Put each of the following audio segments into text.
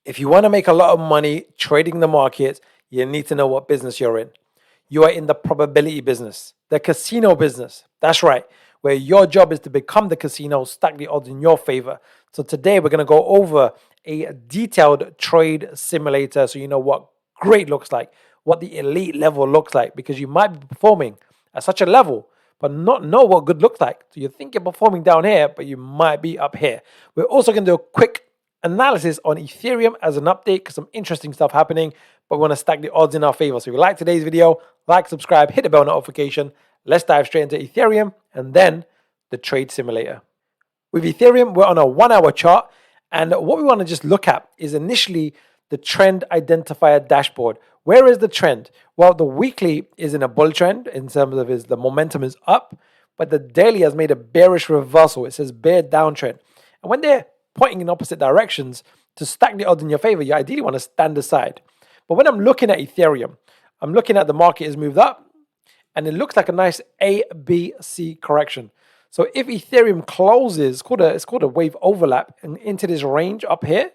If you want to make a lot of money trading the market, you need to know what business you're in. You are in the probability business, the casino business. That's right, where your job is to become the casino, stack the odds in your favor. So today we're going to go over a detailed trade simulator so you know what great looks like, what the elite level looks like, because you might be performing at such a level but not know what good looks like. So you think you're performing down here, but you might be up here. We're also going to do a quick analysis on Ethereum as an update because some interesting stuff happening, but we want to stack the odds in our favor. So if you like today's video, like, subscribe, hit the bell notification. Let's dive straight into Ethereum and then the trade simulator. With Ethereum, we're on a 1 hour chart, and what we want to just look at is initially the trend identifier dashboard. Where is the trend? Well, the weekly is in a bull trend in terms of the momentum is up, but the daily has made a bearish reversal. It says bear downtrend. And when they're pointing in opposite directions, to stack the odds in your favor, you ideally want to stand aside. But when I'm looking at Ethereum, I'm looking at the market has moved up, and it looks like a nice A, B, C correction. So if Ethereum closes, it's called a wave overlap, and into this range up here,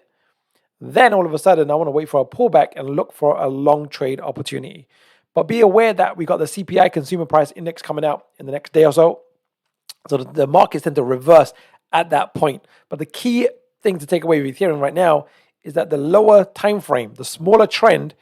then all of a sudden I want to wait for a pullback and look for a long trade opportunity. But be aware that we got the CPI consumer price index coming out in the next day or so. So the markets tend to reverse at that point. But the key thing to take away with Ethereum right now is that the lower time frame, the smaller trend,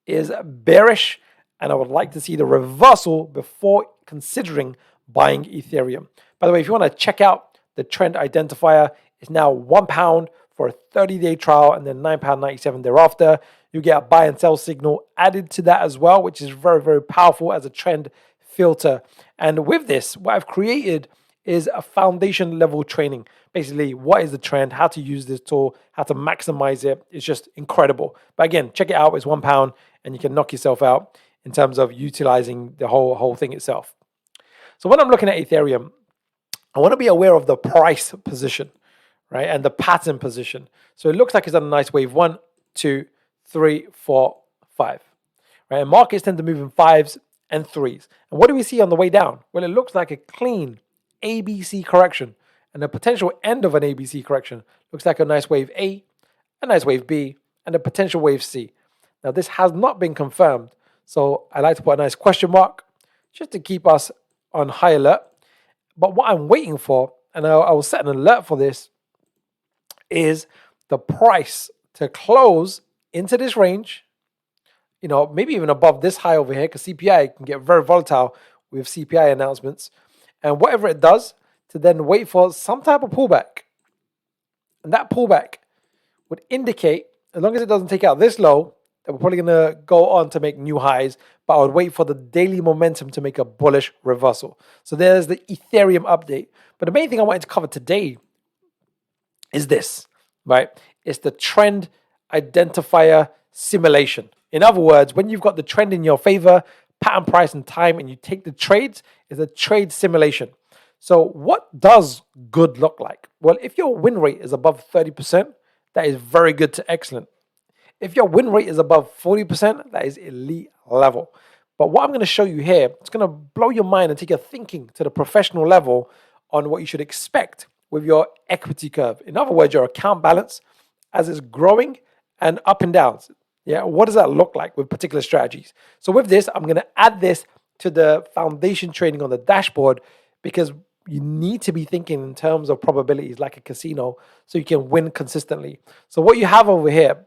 is bearish, and I would like to see the reversal before considering buying Ethereum. By the way, if you want to check out the trend identifier, it's now £1 for a 30-day trial and then £9.97 thereafter. You get a buy and sell signal added to that as well, which is very, very powerful as a trend filter. And with this, what I've created is a foundation level training. Basically, what is the trend, how to use this tool, how to maximize it. It's just incredible. But again, check it out. It's £1 and you can knock yourself out in terms of utilizing the whole thing itself. So when I'm looking at Ethereum, I want to be aware of the price position, right? And the pattern position. So it looks like it's on a nice wave. 1, 2, 3, 4, 5. Right? And markets tend to move in 5s and 3s. And what do we see on the way down? Well, it looks like a clean ABC correction and a potential end of an ABC correction. Looks like a nice wave A, a nice wave B, and a potential wave C. Now, this has not been confirmed, so I like to put a nice question mark just to keep us on high alert. But what I'm waiting for, and I will set an alert for this, is the price to close into this range, maybe even above this high over here, because CPI can get very volatile with CPI announcements. And whatever it does, to then wait for some type of pullback. And that pullback would indicate, as long as it doesn't take out this low, that we're probably going to go on to make new highs, but I would wait for the daily momentum to make a bullish reversal. So there's the Ethereum update. But the main thing I wanted to cover today is this, right? It's the trend identifier simulation. In other words, when you've got the trend in your favor, pattern, price, and time, and you take the trades, is a trade simulation. So what does good look like? Well, if your win rate is above 30%, that is very good to excellent. If your win rate is above 40%, that is elite level. But what I'm going to show you here, it's going to blow your mind and take your thinking to the professional level on what you should expect with your equity curve. In other words, your account balance as it's growing and up and downs. Yeah, what does that look like with particular strategies? So with this, I'm going to add this to the foundation training on the dashboard because you need to be thinking in terms of probabilities like a casino so you can win consistently. So what you have over here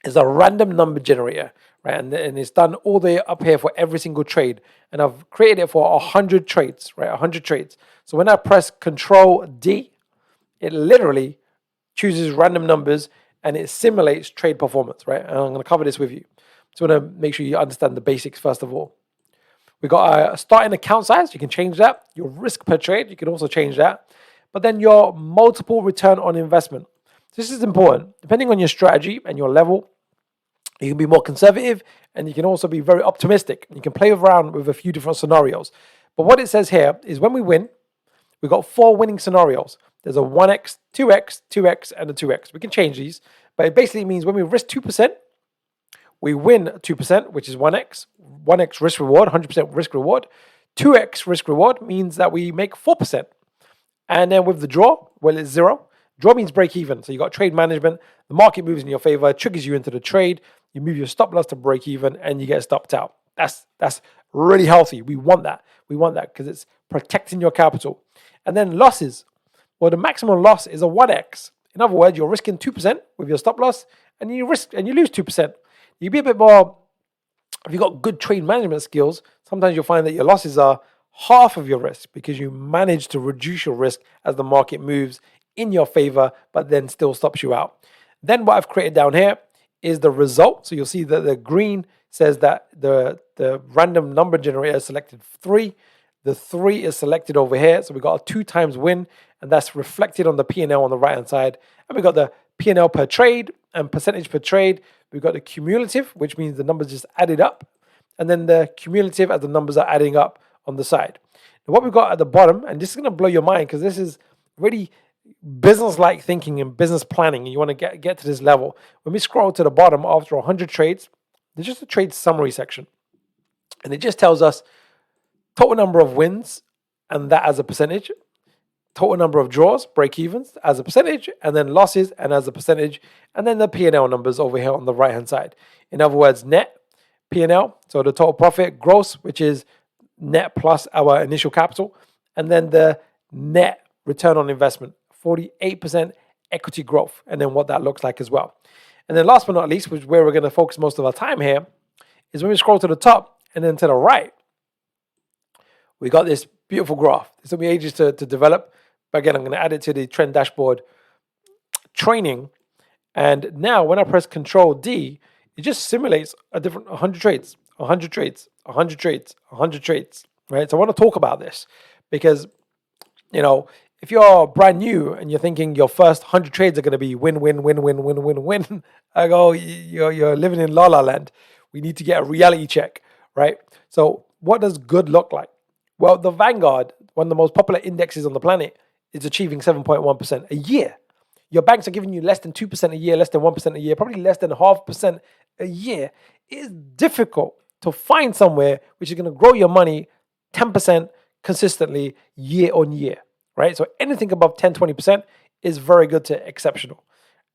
is a random number generator, right? And it's done all the way up here for every single trade. And I've created it for 100 trades, right? 100 trades. So when I press Control D, it literally chooses random numbers and it simulates trade performance, right? And I'm going to cover this with you. So I want to make sure you understand the basics first of all. We got a starting account size. You can change that. Your risk per trade, you can also change that. But then your multiple return on investment. This is important. Depending on your strategy and your level, you can be more conservative and you can also be very optimistic. You can play around with a few different scenarios. But what it says here is when we win, we've got 4 winning scenarios. There's a 1x, 2x, 2x, and a 2x. We can change these, but it basically means when we risk 2%, we win 2%, which is 1x. 1x risk reward, 100% risk reward. 2x risk reward means that we make 4%. And then with the draw, well, it's 0. Draw means break even. So you got trade management. The market moves in your favor, triggers you into the trade. You move your stop loss to break even, and you get stopped out. That's really healthy. We want that. We want that because it's protecting your capital. And then losses. Well, the maximum loss is a 1x. In other words, you're risking 2% with your stop loss, and you lose 2%. You be a bit more. If you've got good trade management skills, sometimes you'll find that your losses are half of your risk because you manage to reduce your risk as the market moves in your favor, but then still stops you out. Then what I've created down here is the result. So you'll see that the green says that the random number generator is selected 3. The 3 is selected over here. So we got a 2 times win, and that's reflected on the P&L on the right-hand side. And we got the P&L per trade and percentage per trade. We've got the cumulative, which means the numbers just added up. And then the cumulative as the numbers are adding up on the side. Now what we've got at the bottom, and this is going to blow your mind because this is really business-like thinking and business planning, and you want to get to this level. When we scroll to the bottom after 100 trades, there's just a trade summary section. And it just tells us total number of wins, and that as a percentage, total number of draws, break-evens, as a percentage, and then losses, and as a percentage, and then the P&L numbers over here on the right-hand side. In other words, net P&L, so the total profit, gross, which is net plus our initial capital, and then the net return on investment, 48% equity growth, and then what that looks like as well. And then last but not least, which is where we're going to focus most of our time here, is when we scroll to the top and then to the right, we got this beautiful graph. It took me ages to develop, but again, I'm going to add it to the trend dashboard training. And now when I press Control D, it just simulates a different 100 trades, 100 trades, 100 trades, 100 trades, right? So I want to talk about this because, you know, if you're brand new and you're thinking your first 100 trades are going to be win, win, win, win, win, win, win, I go, you're living in La La Land. We need to get a reality check, right? So what does good look like? Well, the Vanguard, one of the most popular indexes on the planet, is achieving 7.1% a year. Your banks are giving you less than 2% a year, less than 1% a year, probably less than 0.5% a year. It is difficult to find somewhere which is going to grow your money 10% consistently year on year, right? So anything above 10, 20% is very good to exceptional.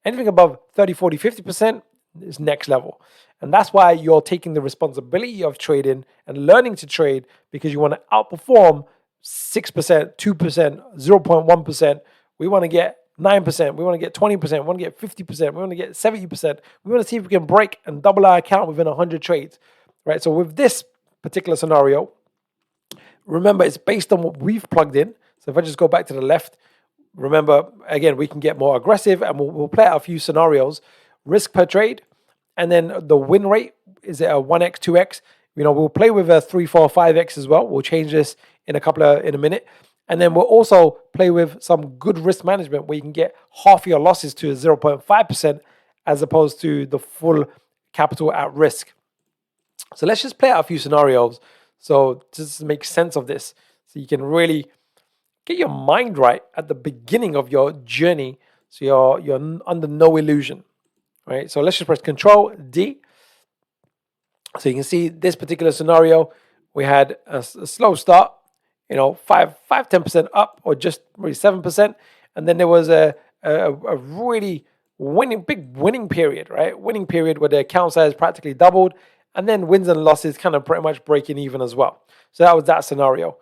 Anything above 30, 40, 50% is next level. And that's why you're taking the responsibility of trading and learning to trade because you want to outperform 6%, 2%, 0.1%. We want to get 9%. We want to get 20%. We want to get 50%. We want to get 70%. We want to see if we can break and double our account within 100 trades, right? So with this particular scenario, remember, it's based on what we've plugged in. So if I just go back to the left, remember, again, we can get more aggressive and we'll play out a few scenarios. Risk per trade, and then the win rate, is it a 1x, 2x? You know, we'll play with a 3, 4, 5x as well. We'll change this in a minute. And then we'll also play with some good risk management where you can get half your losses to 0.5% as opposed to the full capital at risk. So let's just play out a few scenarios so just to make sense of this, so you can really get your mind right at the beginning of your journey so you're under no illusion, right? So let's just press Control D. So you can see this particular scenario, we had a slow start, 10% up or just maybe 7%. And then there was a really big winning period, right? Winning period where the account size practically doubled, and then wins and losses kind of pretty much breaking even as well. So that was that scenario.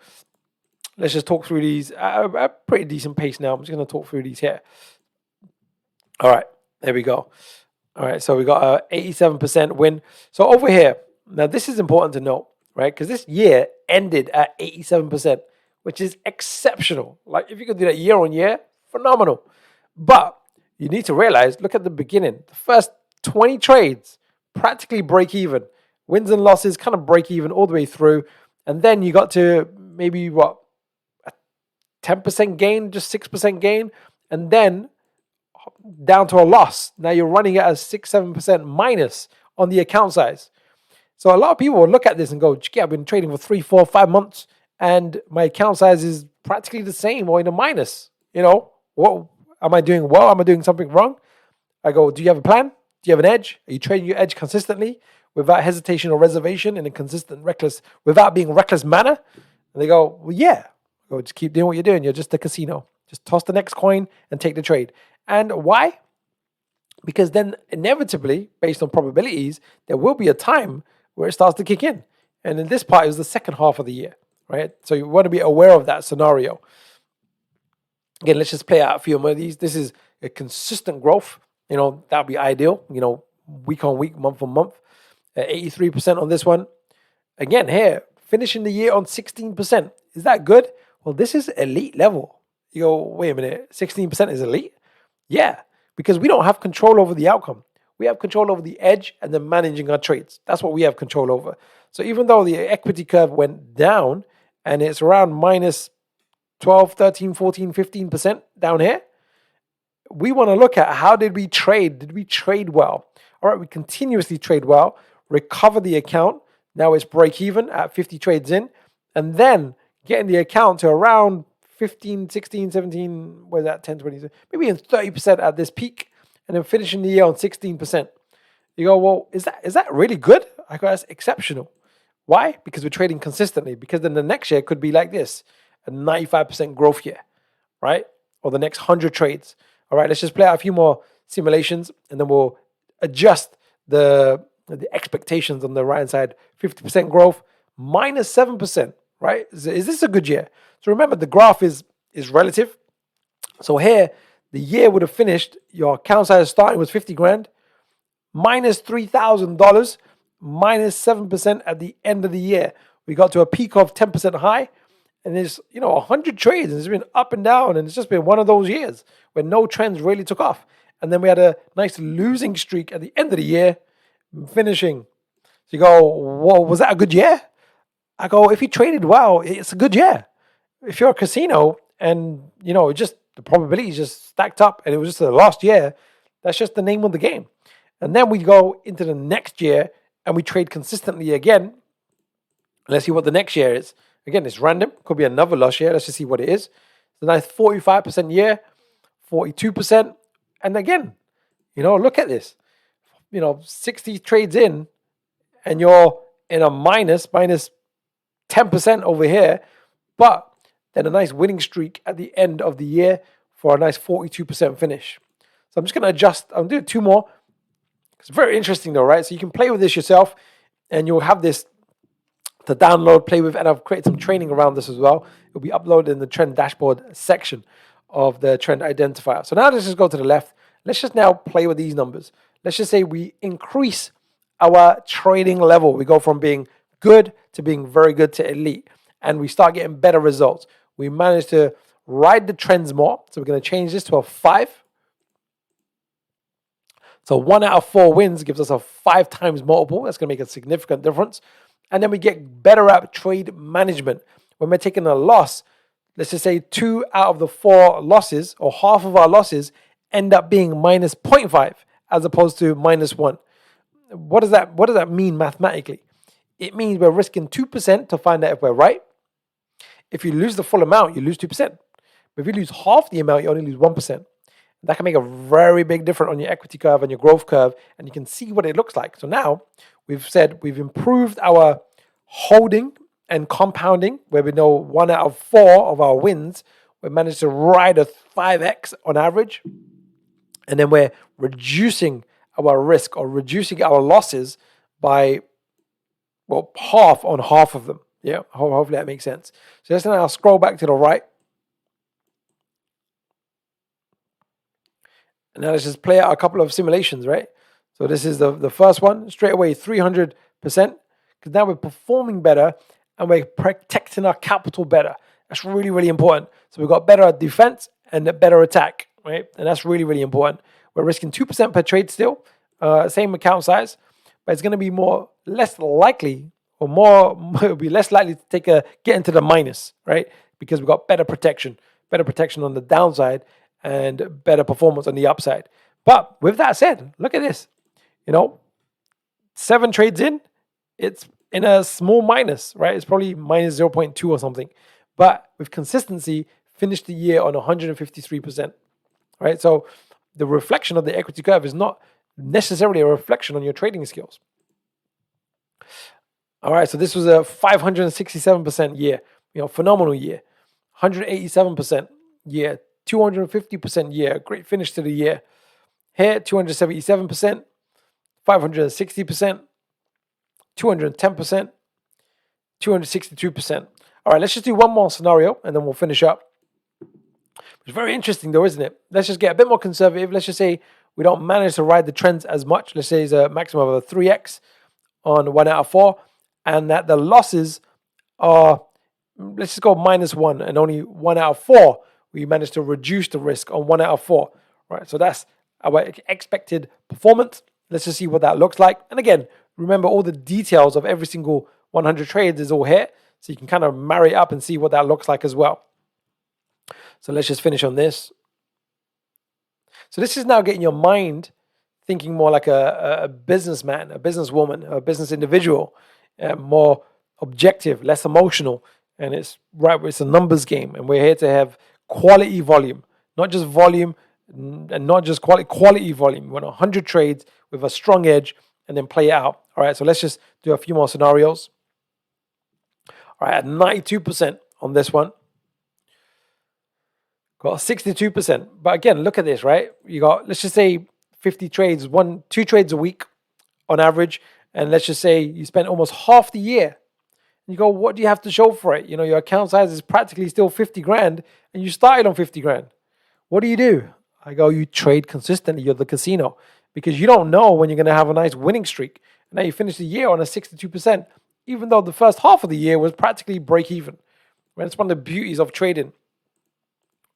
Let's just talk through these at a pretty decent pace now. I'm just going to talk through these here. All right, there we go. All right, so we got a 87% win. So over here, now this is important to note, right? Because this year ended at 87%, which is exceptional. Like if you could do that year on year, phenomenal. But you need to realize, look at the beginning. The first 20 trades practically break even. Wins and losses kind of break even all the way through. And then you got to maybe a 10% gain, just 6% gain. And then down to a loss. Now you're running at a 6-7% minus on the account size. So a lot of people will look at this and go, yeah, I've been trading for 3, 4, 5 months and my account size is practically the same or in a minus. What am I doing well? Am I doing something wrong? I go, do you have a plan? Do you have an edge? Are you trading your edge consistently without hesitation or reservation in a consistent, without being reckless manner? And they go, well, yeah. I go, just keep doing what you're doing. You're just a casino. Just toss the next coin and take the trade. And why? Because then inevitably, based on probabilities, there will be a time where it starts to kick in. And in this part is the second half of the year, right? So you want to be aware of that scenario. Again, let's just play out a few more of these. This is a consistent growth. That'd be ideal. Week on week, month on month. 83% on this one. Again, here, finishing the year on 16%. Is that good? Well, this is elite level. You go, wait a minute, 16% is elite? Yeah, because we don't have control over the outcome. We have control over the edge and then managing our trades. That's what we have control over. So even though the equity curve went down and it's around minus 12, 13, 14, 15% down here, we want to look at how did we trade? Did we trade well? All right, we continuously trade well, recover the account. Now it's break even at 50 trades in, and then getting the account to around 15, 16, 17, where's that, 10, 20, maybe in 30% at this peak, and then finishing the year on 16%. You go, well, is that really good? I go, that's exceptional. Why? Because we're trading consistently. Because then the next year could be like this, a 95% growth year, right? Or the next 100 trades. All right, let's just play out a few more simulations, and then we'll adjust the expectations on the right-hand side. 50% growth, minus 7%, right? Is this a good year? So remember, the graph is relative. So here, the year would have finished, your account size starting was 50 grand, minus $3,000, minus 7% at the end of the year. We got to a peak of 10% high, and there's 100 trades, and it's been up and down, and it's just been one of those years where no trends really took off. And then we had a nice losing streak at the end of the year, finishing. So you go, whoa, was that a good year? I go, if you traded well, it's a good year. If you're a casino and, just the probabilities just stacked up and it was just the last year, that's just the name of the game. And then we go into the next year and we trade consistently again. Let's see what the next year is. Again, it's random. Could be another lost year. Let's just see what it is. It's a nice 45% year, 42%. And again, look at this. 60 trades in and you're in a minus 10% over here. But then a nice winning streak at the end of the year for a nice 42% finish. So I'm just going to adjust. I'm doing two more. It's very interesting though, right? So you can play with this yourself and you'll have this to download, play with, and I've created some training around this as well. It'll be uploaded in the trend dashboard section of the trend identifier. So now let's just go to the left. Let's just now play with these numbers. Let's just say we increase our trading level. We go from being good to being very good to elite, and we start getting better results. We manage to ride the trends more. So we're going to change this to a 5. So 1 out of 4 wins gives us a 5 times multiple. That's going to make a significant difference. And then we get better at trade management. When we're taking a loss, let's just say 2 out of the 4 losses, or half of our losses, end up being minus 0.5 as opposed to minus 1. What does that mean mathematically? It means we're risking 2% to find out if we're right. If you lose the full amount, you lose 2%. But if you lose half the amount, you only lose 1%. That can make a very big difference on your equity curve and your growth curve, and you can see what it looks like. So now we've said we've improved our holding and compounding, where we know 1 out of 4 of our wins, we managed to ride a 5x on average. And then we're reducing our risk or reducing our losses by, half on half of them. Yeah, hopefully that makes sense. So let's now scroll back to the right. And now let's just play out a couple of simulations, right? So this is the first one, straight away 300%, because now we're performing better and we're protecting our capital better. That's really, really important. So we've got better defense and a better attack, right? And that's really, really important. We're risking 2% per trade still, same account size, but it's going to be less likely it'll be less likely to get into the minus, right? Because we've got better protection on the downside and better performance on the upside. But with that said, look at this. 7 trades in, it's in a small minus, right? It's probably minus 0.2 or something. But with consistency, finished the year on 153%, right? So the reflection of the equity curve is not necessarily a reflection on your trading skills. All right, so this was a 567% year, phenomenal year. 187% year 250% year. Great finish to the year. Here, 277%, 560%, 210%, 262%. All right, let's just do one more scenario and then we'll finish up. It's very interesting though, isn't it? Let's just get a bit more conservative. Let's just say we don't manage to ride the trends as much. Let's say it's a maximum of a 3x on 1 out of 4, and that the losses are, let's just go -1, and only 1 out of 4 we managed to reduce the risk on 1 out of 4. Right, so that's our expected performance. Let's just see what that looks like. And again, remember all the details of every single 100 trades is all here, so you can kind of marry it up and see what that looks like as well. So let's just finish on this. So this is now getting your mind thinking more like a businessman, a businesswoman, a business individual, more objective, less emotional. And it's a numbers game, and we're here to have quality volume, not just volume, and not just quality volume. We want 100 trades with a strong edge and then play it out. All right, so let's just do a few more scenarios. All right, at 92% on this one. Got 62%. But again, look at this, right? You got, let's just say 50 trades, 2 trades a week on average. And let's just say you spent almost half the year. And you go, what do you have to show for it? You know, your account size is practically still 50 grand and you started on 50 grand. What do? I go, you trade consistently. You're the casino, because you don't know when you're going to have a nice winning streak. And now you finish the year on a 62%, even though the first half of the year was practically break even. Right? It's one of the beauties of trading.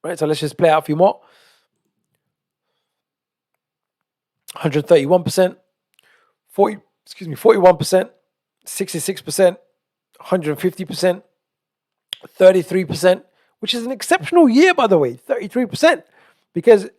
Right, so let's just play out a few more. 131%, 41%, 66%, 150%, 33%, which is an exceptional year, by the way, 33%, because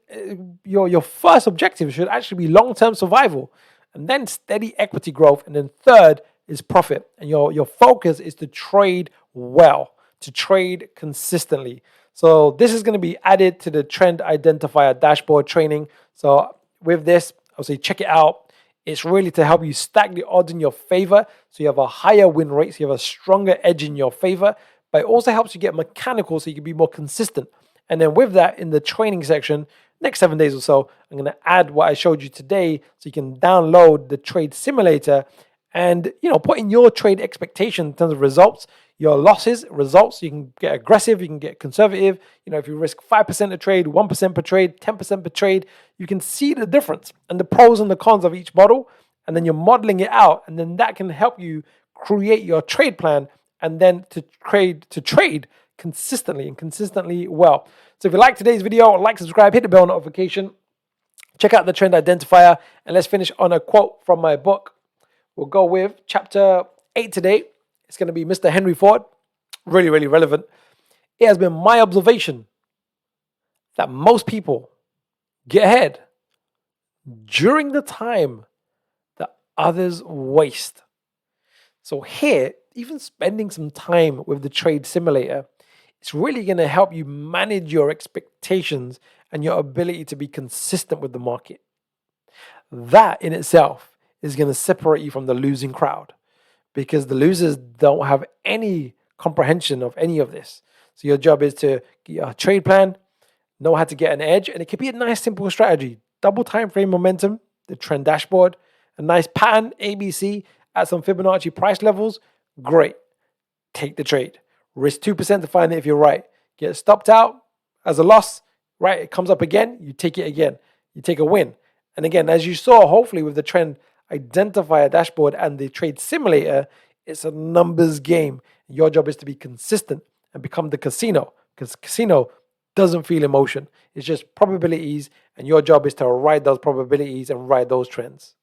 your first objective should actually be long-term survival, and then steady equity growth, and then third is profit. And your focus is to trade well, to trade consistently. So this is going to be added to the trend identifier dashboard training. So with this, I'll say check it out. It's really to help you stack the odds in your favor, so you have a higher win rate, so you have a stronger edge in your favor, but it also helps you get mechanical so you can be more consistent. And then with that, in the training section, next 7 days or so, I'm going to add what I showed you today, so you can download the trade simulator and, you know, put in your trade expectation in terms of results, your losses, results. You can get aggressive, you can get conservative. You know, if you risk 5% a trade, 1% per trade, 10% per trade, you can see the difference and the pros and the cons of each model. And then you're modeling it out. And then that can help you create your trade plan and then to trade consistently and consistently well. So if you like today's video, like, subscribe, hit the bell notification. Check out the trend identifier. And let's finish on a quote from my book. We'll go with chapter 8 today. It's going to be Mr. Henry Ford. Really, really relevant. It has been my observation that most people get ahead during the time that others waste. So here, even spending some time with the trade simulator, it's really going to help you manage your expectations and your ability to be consistent with the market. That in itself is going to separate you from the losing crowd, because the losers don't have any comprehension of any of this. So your job is to get a trade plan, know how to get an edge, and it could be a nice simple strategy. Double time frame momentum, the trend dashboard, a nice pattern, ABC, at some Fibonacci price levels, great. Take the trade. Risk 2% to find it if you're right. Get stopped out as a loss, right? It comes up again, you take it again. You take a win. And again, as you saw, hopefully with the trend identifier dashboard and the trade simulator, it's a numbers game. Your job is to be consistent and become the casino, because casino doesn't feel emotion. It's just probabilities, and your job is to ride those probabilities and ride those trends.